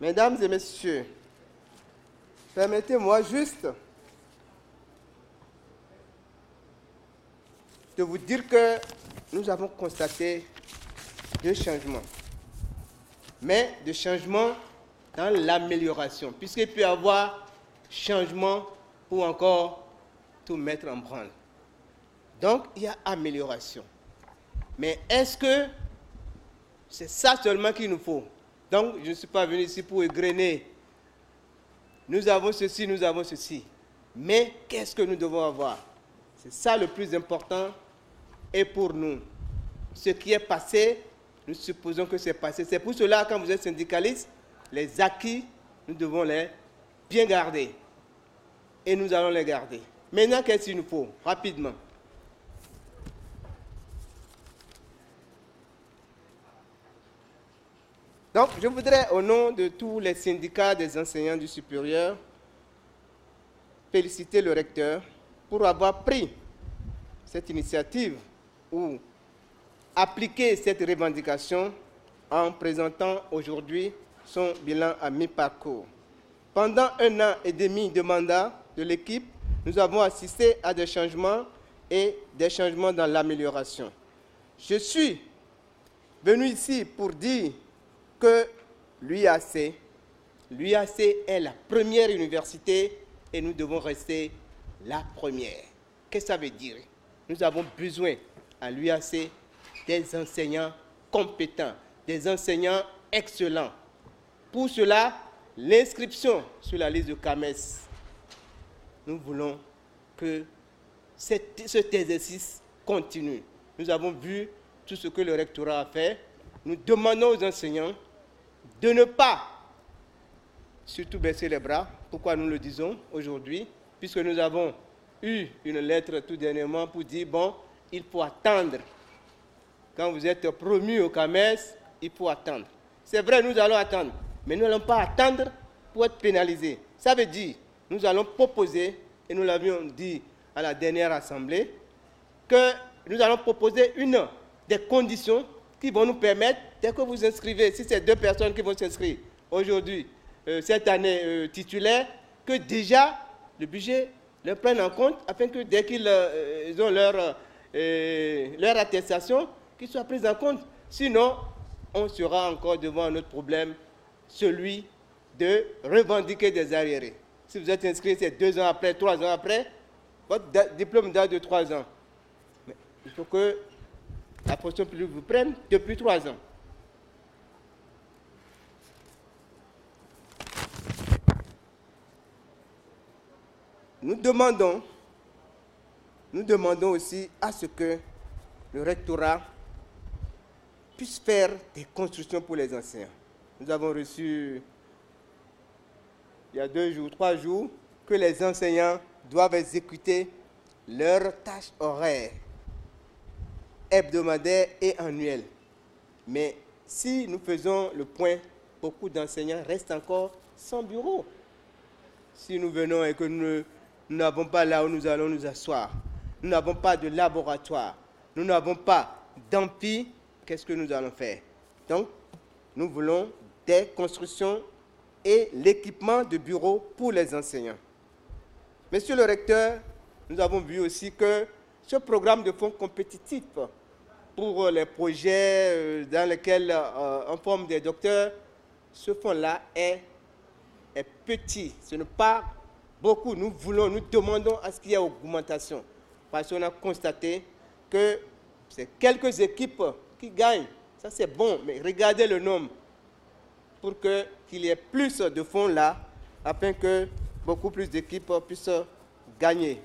Mesdames et messieurs, permettez-moi juste de vous dire que nous avons constaté deux changements, mais des changements dans l'amélioration, puisqu'il peut y avoir changement pour encore tout mettre en branle. Donc, il y a amélioration. Mais est-ce que c'est ça seulement qu'il nous faut? Donc, je ne suis pas venu ici pour égrener. Nous avons ceci, nous avons ceci. Mais qu'est-ce que nous devons avoir? C'est ça le plus important. Et pour nous, ce qui est passé, nous supposons que c'est passé. C'est pour cela, quand vous êtes syndicaliste, les acquis, nous devons les bien garder. Et nous allons les garder. Maintenant, qu'est-ce qu'il nous faut? Rapidement. Donc, je voudrais, au nom de tous les syndicats des enseignants du supérieur, féliciter le recteur pour avoir pris cette initiative ou appliquer cette revendication en présentant aujourd'hui son bilan à mi-parcours. Pendant 1 an et demi de mandat de l'équipe, nous avons assisté à des changements et des changements dans l'amélioration. Je suis venu ici pour dire que l'UAC est la première université et nous devons rester la première. Qu'est-ce que ça veut dire? Nous avons besoin à l'UAC des enseignants compétents, des enseignants excellents. Pour cela, l'inscription sur la liste de CAMES, nous voulons que cet exercice continue. Nous avons vu tout ce que le rectorat a fait. Nous demandons aux enseignants de ne pas surtout baisser les bras. Pourquoi nous le disons aujourd'hui? Puisque nous avons eu une lettre tout dernièrement pour dire, bon, il faut attendre. Quand vous êtes promu au CAMES, il faut attendre. C'est vrai, nous allons attendre, mais nous n'allons pas attendre pour être pénalisés. Ça veut dire, nous allons proposer, et nous l'avions dit à la dernière assemblée, que nous allons proposer des conditions qui vont nous permettre, dès que vous inscrivez, si c'est 2 personnes qui vont s'inscrire aujourd'hui, cette année titulaire, que déjà le budget le prenne en compte afin que dès qu'ils ont leur attestation, qu'ils soient pris en compte. Sinon, on sera encore devant un autre problème, celui de revendiquer des arriérés. Si vous êtes inscrit, c'est 2 ans après, 3 ans après, votre diplôme date de 3 ans. Mais il faut que la fonction publique vous prenne depuis 3 ans. Nous demandons aussi à ce que le rectorat puisse faire des constructions pour les enseignants. Nous avons reçu, il y a 2 jours, 3 jours, que les enseignants doivent exécuter leurs tâches horaires, hebdomadaires et annuelles. Mais si nous faisons le point, beaucoup d'enseignants restent encore sans bureau. Si nous venons et que nous n'avons pas là où nous allons nous asseoir, nous n'avons pas de laboratoire, nous n'avons pas d'amphi, qu'est-ce que nous allons faire? Donc, nous voulons des constructions et l'équipement de bureaux pour les enseignants. Monsieur le recteur, nous avons vu aussi que ce programme de fonds compétitifs pour les projets dans lesquels on forme des docteurs, ce fonds-là est petit. Ce n'est pas beaucoup. Nous demandons à ce qu'il y ait augmentation. Parce qu'on a constaté que c'est quelques équipes qui gagnent. Ça, c'est bon, mais regardez le nombre pour qu'il y ait plus de fonds là, afin que beaucoup plus d'équipes puissent gagner.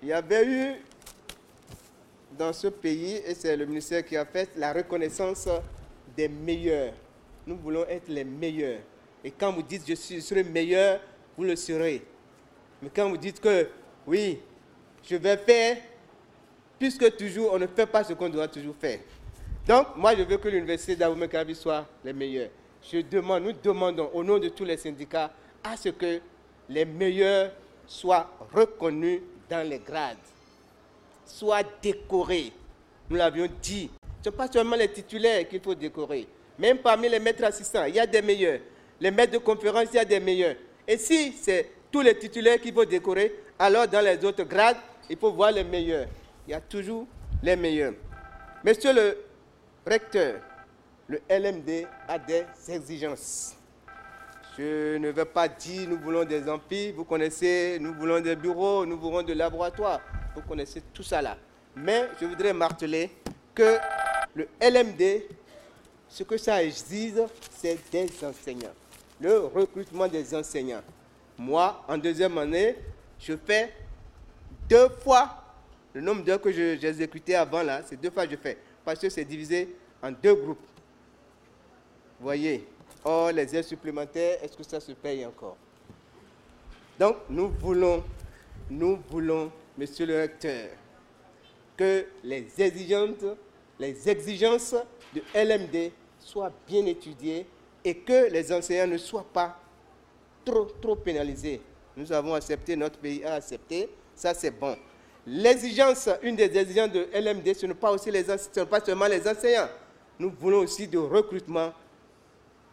Il y avait eu dans ce pays, et c'est le ministère qui a fait, la reconnaissance des meilleurs. Nous voulons être les meilleurs. Et quand vous dites je serai meilleur, vous le serez. Mais quand vous dites que oui, je vais faire, puisque toujours on ne fait pas ce qu'on doit toujours faire. Donc, moi, je veux que l'université d'Abomey-Calavi soit les meilleurs. Nous demandons, au nom de tous les syndicats, à ce que les meilleurs soient reconnus dans les grades, soient décorés. Nous l'avions dit, Ce ne sont pas seulement les titulaires qu'il faut décorer. Même parmi les maîtres assistants, il y a des meilleurs. Les maîtres de conférence, il y a des meilleurs. Et si c'est tous les titulaires qu'il faut décorer, alors dans les autres grades, il faut voir les meilleurs. Il y a toujours les meilleurs. Monsieur le recteur, le LMD a des exigences. Je ne veux pas dire nous voulons des amplis, vous connaissez, nous voulons des bureaux, nous voulons des laboratoires. Vous connaissez tout ça là. Mais je voudrais marteler que le LMD, ce que ça exige, c'est des enseignants. Le recrutement des enseignants. Moi, en deuxième année, je fais 2 fois le nombre d'heures que j'ai exécuté avant là, c'est 2 fois que je fais. Parce que c'est divisé en 2 groupes. Vous voyez? Or, les heures supplémentaires, est-ce que ça se paye encore? Donc, nous voulons, monsieur le recteur, que les exigences de LMD soient bien étudiées et que les enseignants ne soient pas trop pénalisés. Nous avons accepté, notre pays a accepté, ça c'est bon. L'exigence, une des exigences de LMD, ce n'est pas seulement les enseignants. Nous voulons aussi de recrutement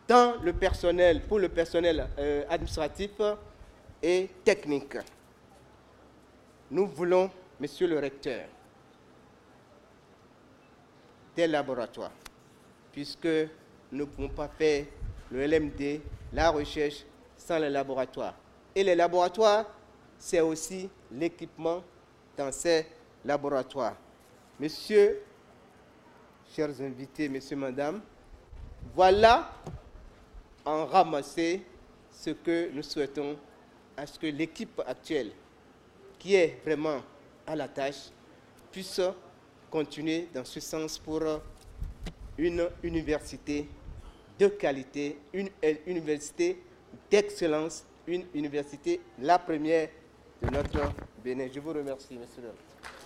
dans le personnel, pour le personnel administratif et technique. Nous voulons, monsieur le recteur, des laboratoires, puisque nous ne pouvons pas faire le LMD, la recherche, sans les laboratoires. Et les laboratoires, c'est aussi l'équipement dans ces laboratoires. Messieurs, chers invités, messieurs, madame, voilà en ramasser ce que nous souhaitons à ce que l'équipe actuelle, qui est vraiment à la tâche, puisse continuer dans ce sens pour une université de qualité, une université d'excellence, une université la première de notre Bénin. Je vous remercie, monsieur le recteur.